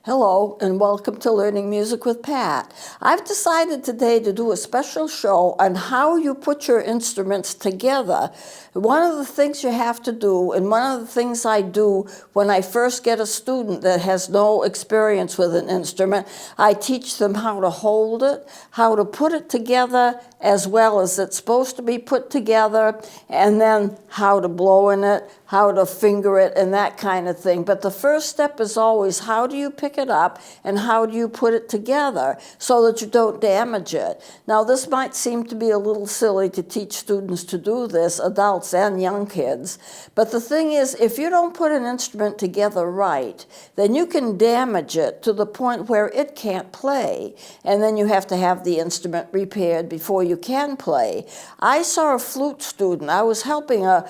Hello and welcome to Learning Music with Pat. I've decided today to do a special show on how you put your instruments together. One of the things you have to do, and one of the things I do when I first get a student that has no experience with an instrument, I teach them how to hold it, how to put it together as well as it's supposed to be put together, and then how to blow in it, how to finger it, and that kind of thing. But the first step is always, how do you pick it up and how do you put it together so that you don't damage it? Now, this might seem to be a little silly to teach students to do this, adults and young kids, but the thing is, if you don't put an instrument together right, then you can damage it to the point where it can't play, and then you have to have the instrument repaired before you can play. I saw a flute student. I was helping a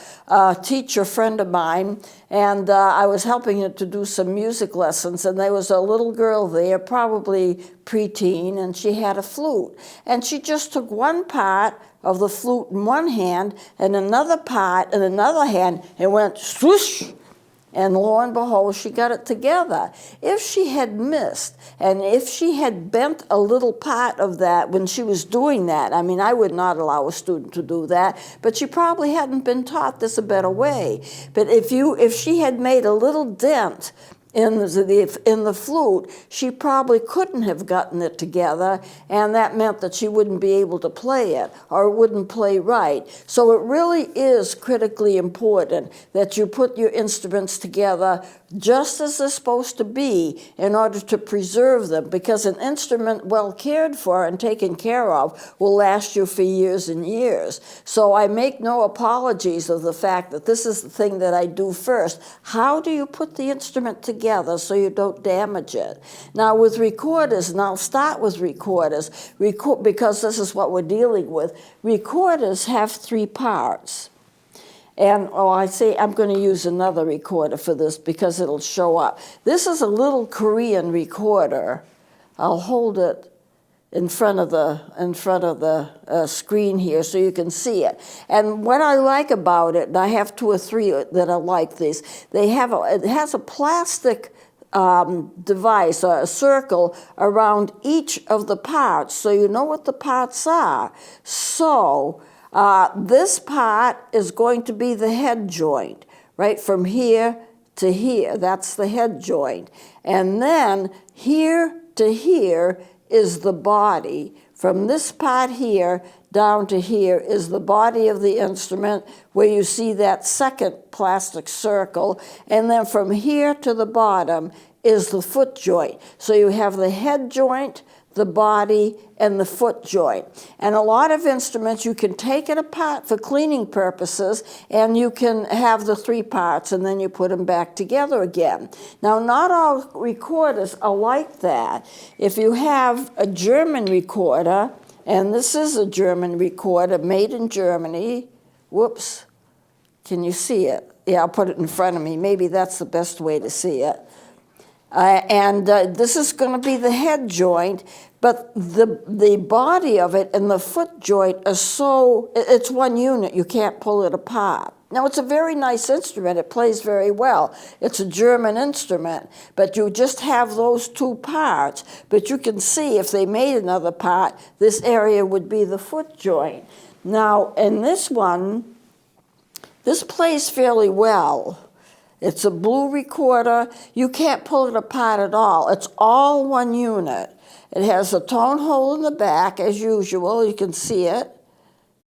teacher friend of mine, and I was helping her to do some music lessons, and there was a little girl there, probably preteen, and she had a flute. And she just took one part of the flute in one hand and another part in another hand and went swoosh. And lo and behold, she got it together. If she had missed, and if she had bent a little part of that when she was doing that, I mean, I would not allow a student to do that, but she probably hadn't been taught this a better way. But if she had made a little dent in the flute, she probably couldn't have gotten it together, and that meant that she wouldn't be able to play it, or it wouldn't play right. So it really is critically important that you put your instruments together just as they're supposed to be in order to preserve them, because an instrument well cared for and taken care of will last you for years and years. So I make no apologies of the fact that this is the thing that I do first. How do you put the instrument together so you don't damage it? Now with recorders, and I'll start with recorders, because this is what we're dealing with, recorders have three parts. And I'm going to use another recorder for this because it'll show up. This is a little Korean recorder. I'll hold it in front of the screen here so you can see it. And what I like about it, and I have two or three that are like this, it has a plastic device, or a circle around each of the parts, so you know what the parts are. So this part is going to be the head joint, right from here to here. That's the head joint. And then here to here is the body. From this part here down to here is the body of the instrument, where you see that second plastic circle. And then from here to the bottom is the foot joint. So you have the head joint, the body, and the foot joint. And a lot of instruments, you can take it apart for cleaning purposes, and you can have the three parts, and then you put them back together again. Now, not all recorders are like that. If you have a German recorder, and this is a German recorder made in Germany, whoops, can you see it? Yeah, I'll put it in front of me. Maybe that's the best way to see it. This is going to be the head joint, but the body of it and the foot joint are it's one unit. You can't pull it apart. Now, it's a very nice instrument. It plays very well. It's a German instrument, but you just have those two parts. But you can see if they made another part, this area would be the foot joint. Now, in this one, this plays fairly well. It's a blue recorder. You can't pull it apart at all. It's all one unit. It has a tone hole in the back, as usual. You can see it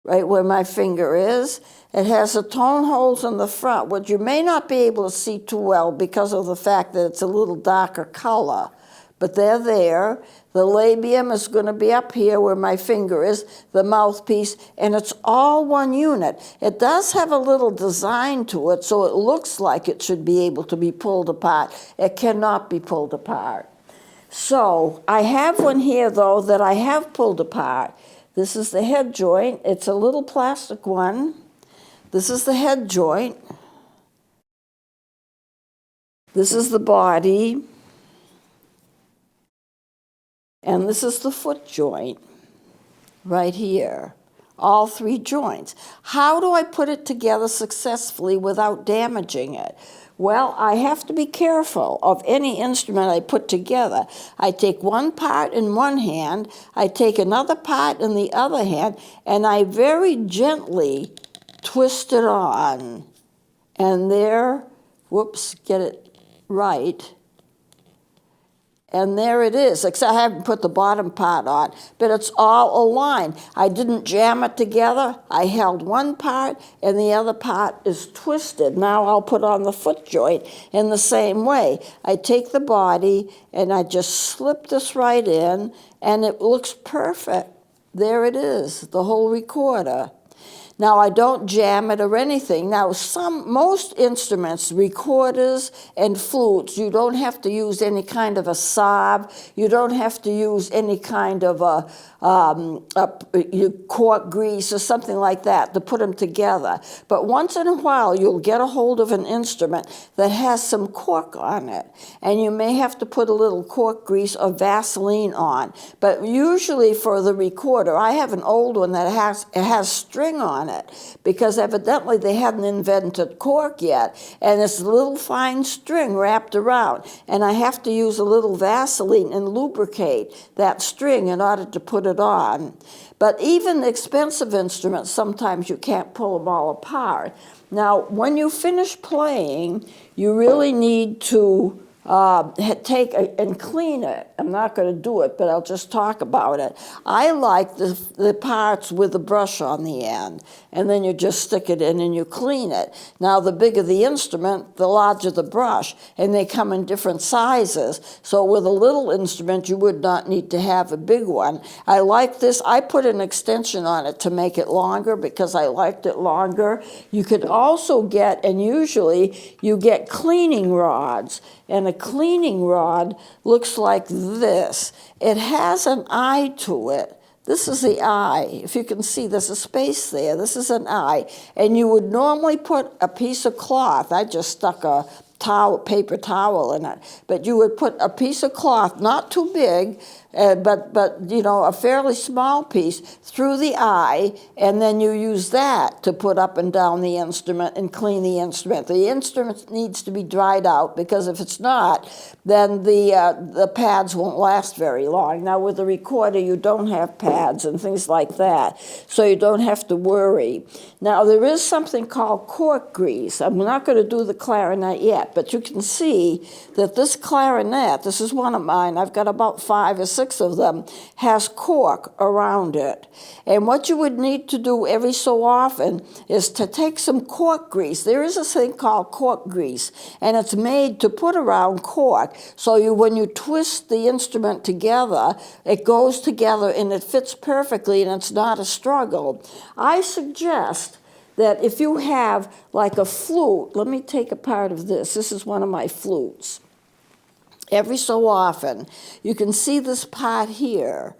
right where my finger is. It has the tone holes in the front, which you may not be able to see too well because of the fact that it's a little darker color. But they're there. The labium is going to be up here where my finger is, the mouthpiece, and it's all one unit. It does have a little design to it, so it looks like it should be able to be pulled apart. It cannot be pulled apart. So I have one here, though, that I have pulled apart. This is the head joint. It's a little plastic one. This is the head joint. This is the body. And this is the foot joint right here, all three joints. How do I put it together successfully without damaging it? Well, I have to be careful of any instrument I put together. I take one part in one hand, I take another part in the other hand, and I very gently twist it on. And there, whoops, get it right. And there it is, except I haven't put the bottom part on, but it's all aligned. I didn't jam it together. I held one part and the other part is twisted. Now I'll put on the foot joint in the same way. I take the body and I just slip this right in and it looks perfect. There it is, the whole recorder. Now, I don't jam it or anything. Now, most instruments, recorders and flutes, you don't have to use any kind of a sob. You don't have to use any kind of a cork grease or something like that to put them together. But once in a while, you'll get a hold of an instrument that has some cork on it. And you may have to put a little cork grease or Vaseline on. But usually for the recorder, I have an old one that has string on it, because evidently they hadn't invented cork yet, and it's a little fine string wrapped around, and I have to use a little Vaseline and lubricate that string in order to put it on. But even expensive instruments, sometimes you can't pull them all apart. Now, when you finish playing, you really need to take and clean it. I'm not going to do it, but I'll just talk about it. I like the parts with the brush on the end, and then you just stick it in and you clean it. Now, the bigger the instrument, the larger the brush, and they come in different sizes. So with a little instrument, you would not need to have a big one. I like this. I put an extension on it to make it longer because I liked it longer. You could also get, and usually you get cleaning rods. And a cleaning rod looks like this. It has an eye to it. This is the eye. If you can see, there's a space there. This is an eye. And you would normally put a piece of cloth. I just stuck a paper towel in it. But you would put a piece of cloth, not too big, but you know, a fairly small piece through the eye, and then you use that to put up and down the instrument and clean the instrument. The instrument needs to be dried out, because if it's not, then the pads won't last very long. Now, with the recorder, you don't have pads and things like that, so you don't have to worry. Now, there is something called cork grease. I'm not going to do the clarinet yet, but you can see that this clarinet, this is one of mine, I've got about 5 or 6 of them, has cork around it. And what you would need to do every so often is to take some cork grease. There is a thing called cork grease, and it's made to put around cork. So when you twist the instrument together, it goes together and it fits perfectly, and it's not a struggle. I suggest that if you have like a flute, let me take a part of this. This is one of my flutes. Every so often, you can see this part here.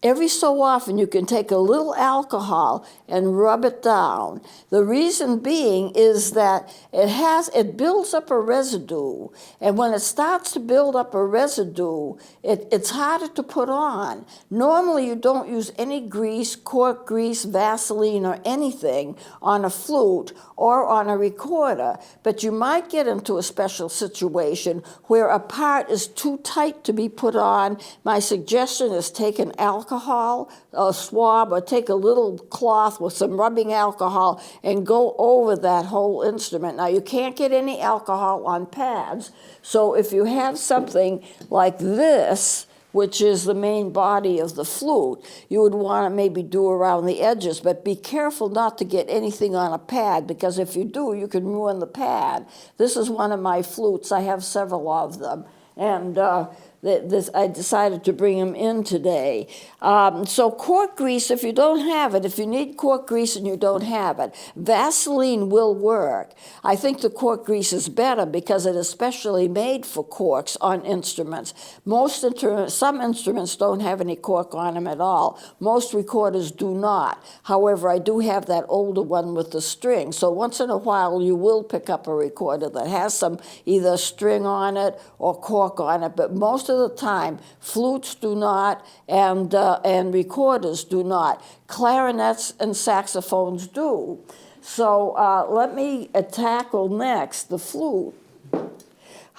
Every so often, you can take a little alcohol and rub it down. The reason being is that it builds up a residue, and when it starts to build up a residue, it's harder to put on. Normally, you don't use any grease, cork grease, Vaseline, or anything on a flute or on a recorder, but you might get into a special situation where a part is too tight to be put on. My suggestion is take an alcohol, a swab, or take a little cloth with some rubbing alcohol and go over that whole instrument. Now, you can't get any alcohol on pads, so if you have something like this, which is the main body of the flute, you would want to maybe do around the edges, but be careful not to get anything on a pad, because if you do, you can ruin the pad. This is one of my flutes. I have several of them, and I decided to bring them in today. So cork grease, if you don't have it, if you need cork grease and you don't have it, Vaseline will work. I think the cork grease is better because it is specially made for corks on instruments. Some instruments don't have any cork on them at all. Most recorders do not. However, I do have that older one with the string. So once in a while, you will pick up a recorder that has some either string on it or cork on it, but most of the time, flutes do not, and recorders do not. Clarinets and saxophones do. So let me tackle next the flute.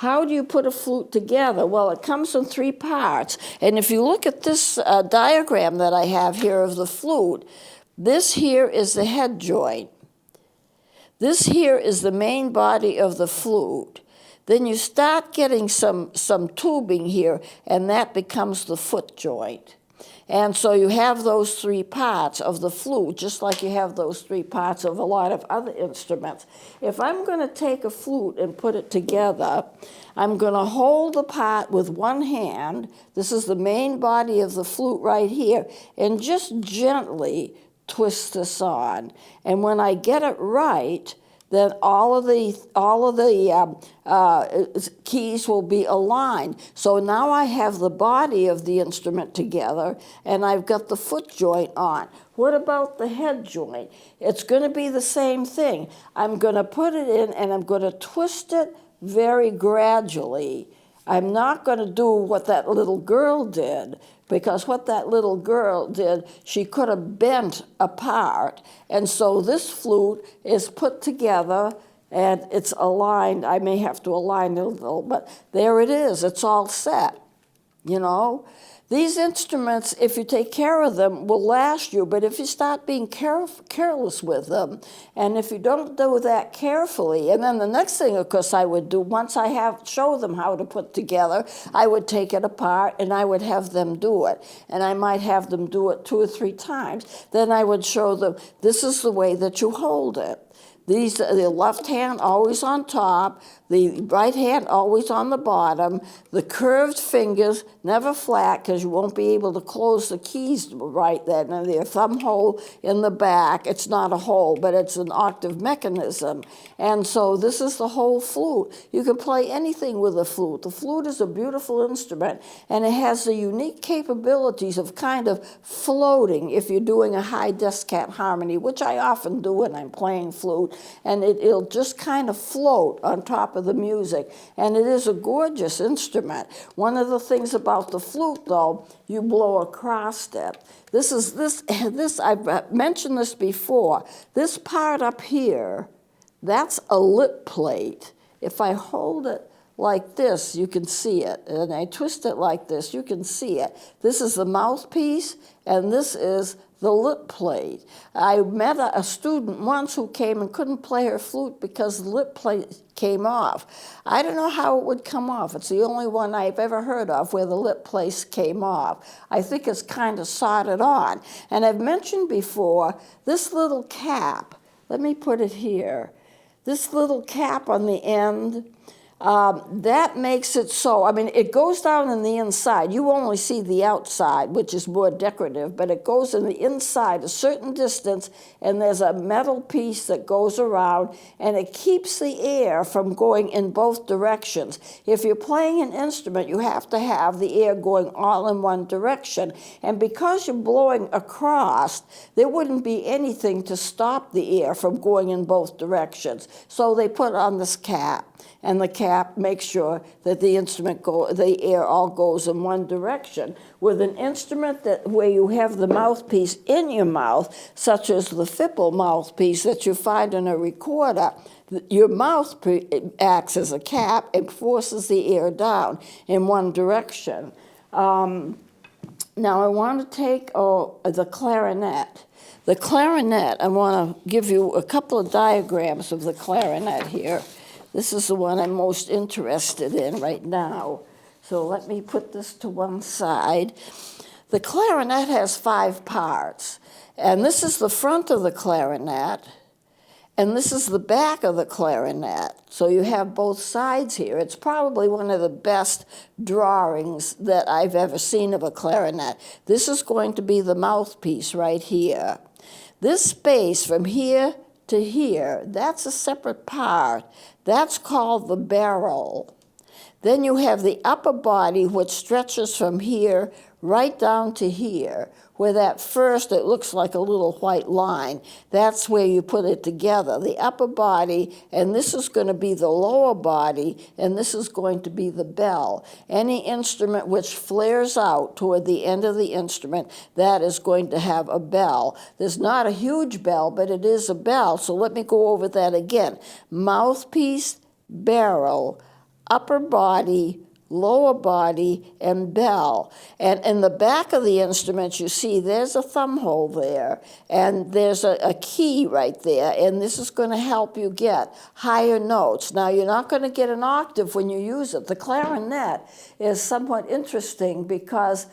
How do you put a flute together? Well, it comes in 3 parts. And if you look at this diagram that I have here of the flute, this here is the head joint. This here is the main body of the flute. Then you start getting some tubing here, and that becomes the foot joint. And so you have those 3 parts of the flute, just like you have those 3 parts of a lot of other instruments. If I'm going to take a flute and put it together, I'm going to hold the part with one hand. This is the main body of the flute right here, and just gently twist this on. And when I get it right, then all of the keys will be aligned. So now I have the body of the instrument together, and I've got the foot joint on. What about the head joint? It's going to be the same thing. I'm going to put it in, and I'm going to twist it very gradually. I'm not going to do what that little girl did, because what that little girl did, she could have bent apart. And so this flute is put together and it's aligned. I may have to align it a little, but there it is. It's all set, you know. These instruments, if you take care of them, will last you, but if you start being careless with them, and if you don't do that carefully, and then the next thing, of course, I would do, once I show them how to put together, I would take it apart and I would have them do it. And I might have them do it 2 or 3 times. Then I would show them, this is the way that you hold it. The left hand always on top, the right hand always on the bottom, the curved fingers never flat because you won't be able to close the keys right then, and the thumb hole in the back, it's not a hole, but it's an octave mechanism. And so this is the whole flute. You can play anything with a flute. The flute is a beautiful instrument, and it has the unique capabilities of kind of floating if you're doing a high descant harmony, which I often do when I'm playing flute, and it'll just kind of float on top of the music. And it is a gorgeous instrument. One of the things about the flute, though, you blow a cross step. This I've mentioned this before. This part up here, that's a lip plate. If I hold it like this, you can see it. And I twist it like this, you can see it. This is the mouthpiece, and this is the lip plate. I met a student once who came and couldn't play her flute because the lip plate came off. I don't know how it would come off. It's the only one I've ever heard of where the lip plate came off. I think it's kind of soldered on. And I've mentioned before, this little cap, let me put it here, this little cap on the end, that makes it so, I mean, it goes down in the inside. You only see the outside, which is more decorative, but it goes in the inside a certain distance, and there's a metal piece that goes around, and it keeps the air from going in both directions. If you're playing an instrument, you have to have the air going all in one direction, and because you're blowing across, there wouldn't be anything to stop the air from going in both directions. So they put on this cap, and the cap makes sure that the the air all goes in one direction. With an instrument where you have the mouthpiece in your mouth, such as the Fipple mouthpiece that you find in a recorder, your mouth acts as a cap and forces the air down in one direction. Now I want to take the clarinet. The clarinet, I want to give you a couple of diagrams of the clarinet here. This is the one I'm most interested in right now. So let me put this to one side. The clarinet has 5 parts. And this is the front of the clarinet. And this is the back of the clarinet. So you have both sides here. It's probably one of the best drawings that I've ever seen of a clarinet. This is going to be the mouthpiece right here. This space from here to here, that's a separate part. That's called the barrel. Then you have the upper body, which stretches from here right down to here, where that first, it looks like a little white line. That's where you put it together, the upper body, and this is going to be the lower body, and this is going to be the bell. Any instrument which flares out toward the end of the instrument, that is going to have a bell. There's not a huge bell, but it is a bell, so let me go over that again. Mouthpiece, barrel, upper body, lower body, and bell. And in the back of the instrument, you see there's a thumb hole there, and there's a key right there, and this is going to help you get higher notes. Now, you're not going to get an octave when you use it. The clarinet is somewhat interesting because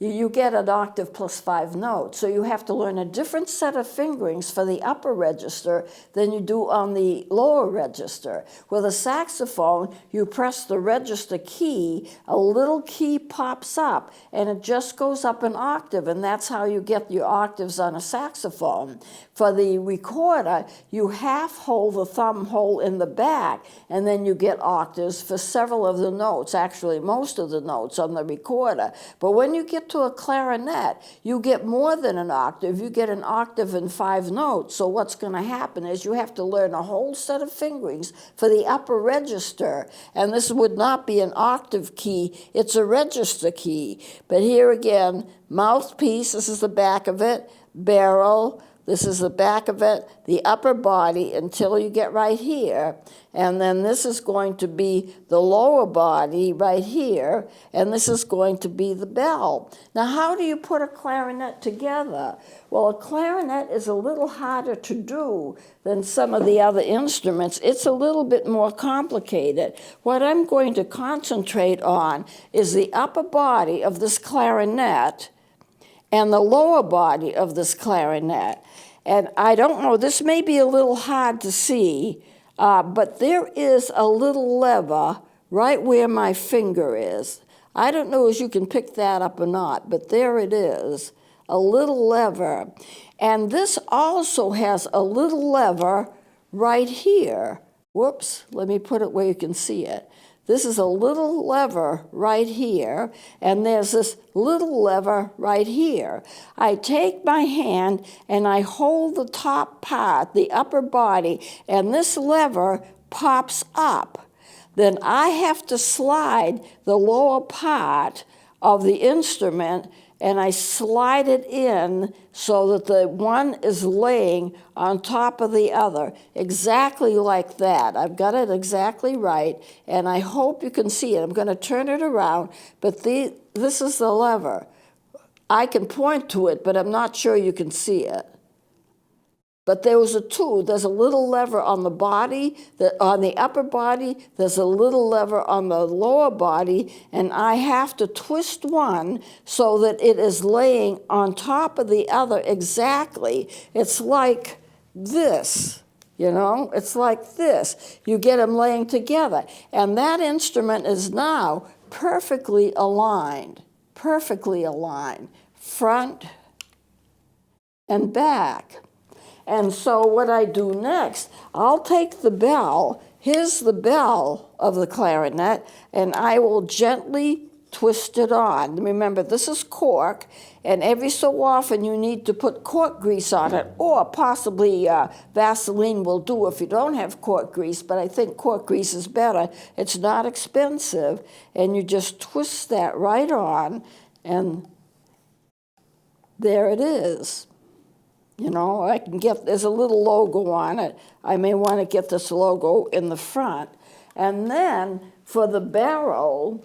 you get an octave plus 5 notes. So you have to learn a different set of fingerings for the upper register than you do on the lower register. With a saxophone, you press the register key, a little key pops up, and it just goes up an octave, and that's how you get your octaves on a saxophone. For the recorder, you half hold the thumb hole in the back, and then you get octaves for several of the notes, actually most of the notes on the recorder. But when you get to a clarinet, you get more than an octave. You get an octave and 5 notes. So what's going to happen is you have to learn a whole set of fingerings for the upper register. And this would not be an octave key. It's a register key. But here again, mouthpiece, this is the back of it, barrel, this is the back of it, the upper body until you get right here. And then this is going to be the lower body right here, and this is going to be the bell. Now, how do you put a clarinet together? Well, a clarinet is a little harder to do than some of the other instruments. It's a little bit more complicated. What I'm going to concentrate on is the upper body of this clarinet and the lower body of this clarinet. And I don't know, this may be a little hard to see, but there is a little lever right where my finger is. I don't know if you can pick that up or not, but there it is, a little lever. And this also has a little lever right here. Whoops, let me put it where you can see it. This is a little lever right here, and there's this little lever right here. I take my hand and I hold the top part, the upper body, and this lever pops up. Then I have to slide the lower part of the instrument, and I slide it in so that the one is laying on top of the other, exactly like that. I've got it exactly right, and I hope you can see it. I'm going to turn it around, but this is the lever. I can point to it, but I'm not sure you can see it. But there's a little lever on the body, on the upper body, there's a little lever on the lower body, and I have to twist one so that it is laying on top of the other exactly. It's like this, you know, it's like this. You get them laying together. And that instrument is now perfectly aligned, front and back. And so what I do next, I'll take the bell, here's the bell of the clarinet, and I will gently twist it on. Remember, this is cork, and every so often you need to put cork grease on it, or possibly Vaseline will do if you don't have cork grease, but I think cork grease is better. It's not expensive, and you just twist that right on, and there it is. You know, there's a little logo on it. I may want to get this logo in the front. And then for the barrel,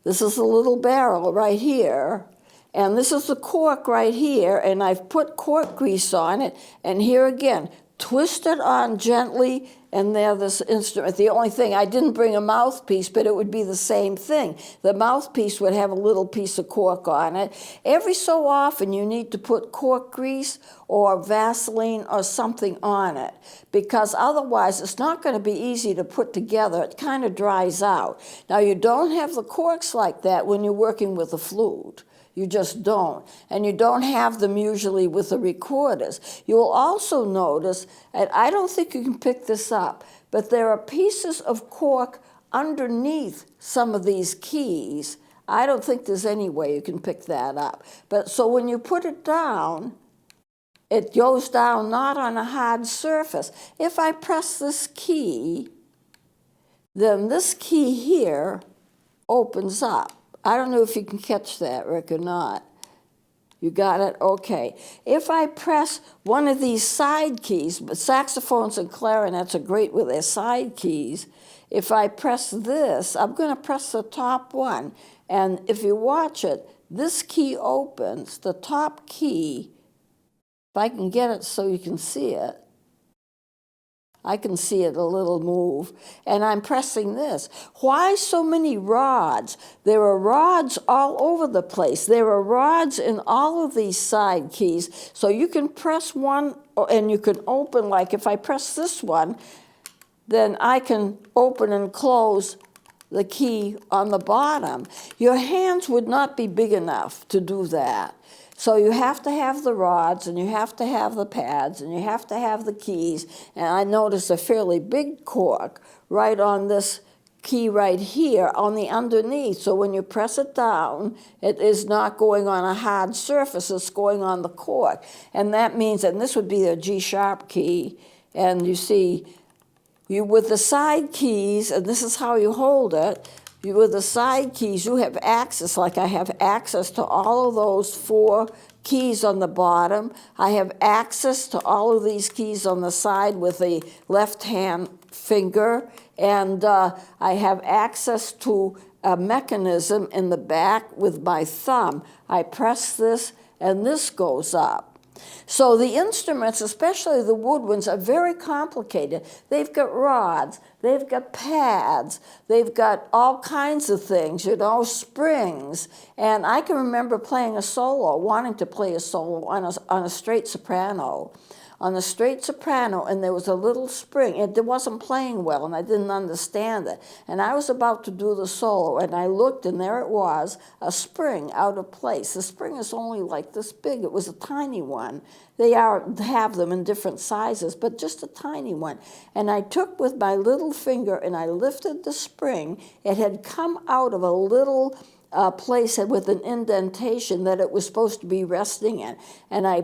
this is a little barrel right here. And this is the cork right here. And I've put cork grease on it. And here again, twist it on gently, and there this instrument. The only thing, I didn't bring a mouthpiece, but it would be the same thing. The mouthpiece would have a little piece of cork on it. Every so often you need to put cork grease or Vaseline or something on it, because otherwise it's not going to be easy to put together. It kind of dries out. Now, you don't have the corks like that when you're working with a flute. You just don't. And you don't have them usually with the recorders. You will also notice, and I don't think you can pick this up, but there are pieces of cork underneath some of these keys. I don't think there's any way you can pick that up. But so when you put it down, it goes down not on a hard surface. If I press this key, then this key here opens up. I don't know if you can catch that, Rick, or not. You got it? Okay. If I press one of these side keys, but saxophones and clarinets are great with their side keys. If I press this, I'm going to press the top one. And if you watch it, this key opens, the top key. If I can get it so you can see it. I can see it a little move, and I'm pressing this. Why so many rods? There are rods all over the place. There are rods in all of these side keys, so you can press one and you can open, like if I press this one, then I can open and close the key on the bottom. Your hands would not be big enough to do that. So you have to have the rods, and you have to have the pads, and you have to have the keys. And I noticed a fairly big cork right on this key right here on the underneath. So when you press it down, it is not going on a hard surface, it's going on the cork. And that means, and this would be the G sharp key, and you see, you with the side keys, and this is how you hold it, with the side keys, you have access, like I have access to all of those 4 keys on the bottom. I have access to all of these keys on the side with the left-hand finger, and I have access to a mechanism in the back with my thumb. I press this, and this goes up. So the instruments, especially the wood ones, are very complicated. They've got rods, they've got pads, they've got all kinds of things, springs. And I can remember playing a solo, wanting to play a solo on a straight soprano. On the straight soprano, and there was a little spring. It wasn't playing well, and I didn't understand it. And I was about to do the solo, and I looked, and there it was, a spring out of place. The spring is only like this big. It was a tiny one. They have them in different sizes, but just a tiny one. And I took with my little finger, and I lifted the spring. It had come out of a little place with an indentation that it was supposed to be resting in. And I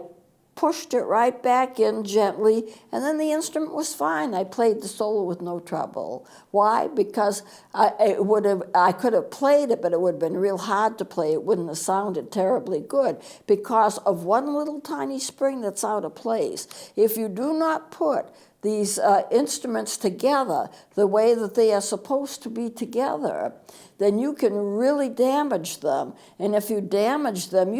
pushed it right back in gently, and then the instrument was fine. I played the solo with no trouble. Why? Because I could have played it, but it would have been real hard to play. It wouldn't have sounded terribly good because of one little tiny spring that's out of place. If you do not put these instruments together the way that they are supposed to be together, then you can really damage them. And if you damage them,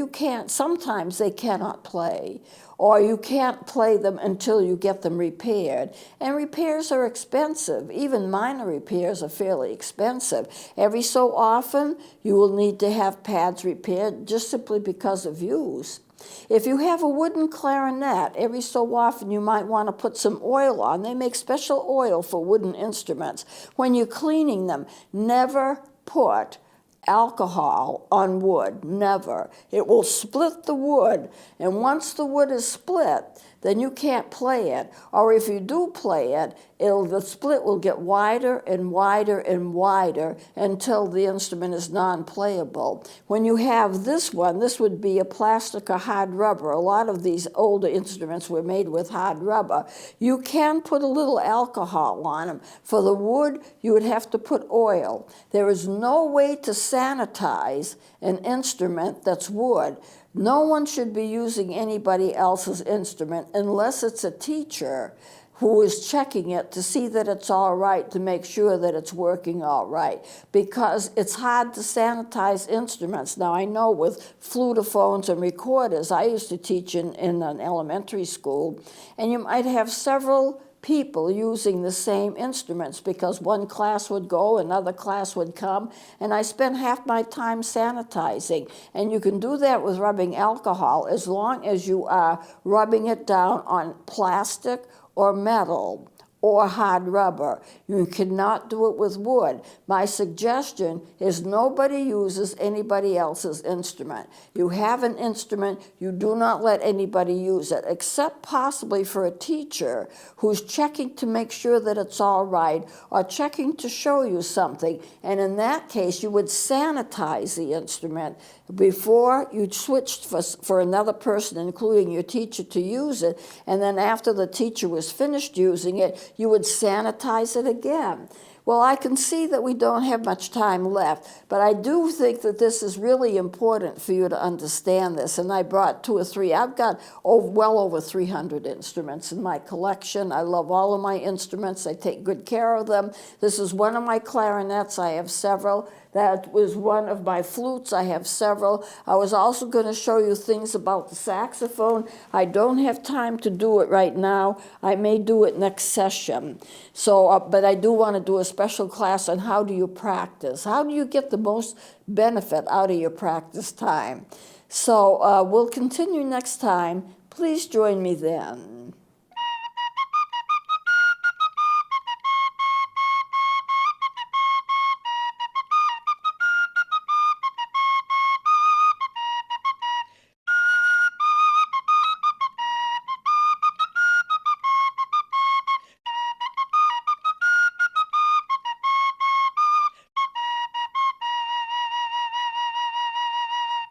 sometimes they cannot play, or you can't play them until you get them repaired. And repairs are expensive. Even minor repairs are fairly expensive. Every so often, you will need to have pads repaired just simply because of use. If you have a wooden clarinet, every so often you might want to put some oil on. They make special oil for wooden instruments. When you're cleaning them, never put alcohol on wood, never. It will split the wood, and once the wood is split, then you can't play it. Or if you do play it, the split will get wider and wider and wider until the instrument is non-playable. When you have this one, this would be a plastic or hard rubber. A lot of these older instruments were made with hard rubber. You can put a little alcohol on them. For the wood, you would have to put oil. There is no way to sanitize an instrument that's wood. No one should be using anybody else's instrument unless it's a teacher who is checking it to see that it's all right, to make sure that it's working all right, because it's hard to sanitize instruments. Now, I know with flutophones and recorders, I used to teach in an elementary school, and you might have several people using the same instruments because one class would go, another class would come, and I spent half my time sanitizing. And you can do that with rubbing alcohol as long as you are rubbing it down on plastic or metal or hard rubber. You cannot do it with wood. My suggestion is nobody uses anybody else's instrument. You have an instrument, you do not let anybody use it, except possibly for a teacher who's checking to make sure that it's all right or checking to show you something. And in that case, you would sanitize the instrument before you switched for another person, including your teacher, to use it. And then after the teacher was finished using it, you would sanitize it again. Well, I can see that we don't have much time left, but I do think that this is really important for you to understand this. And I brought 2 or 3. I've got well over 300 instruments in my collection. I love all of my instruments. I take good care of them. This is one of my clarinets. I have several. That was one of my flutes. I have several. I was also going to show you things about the saxophone. I don't have time to do it right now. I may do it next session. So, but I do want to do a special class on how do you practice. How do you get the most benefit out of your practice time? So we'll continue next time. Please join me then.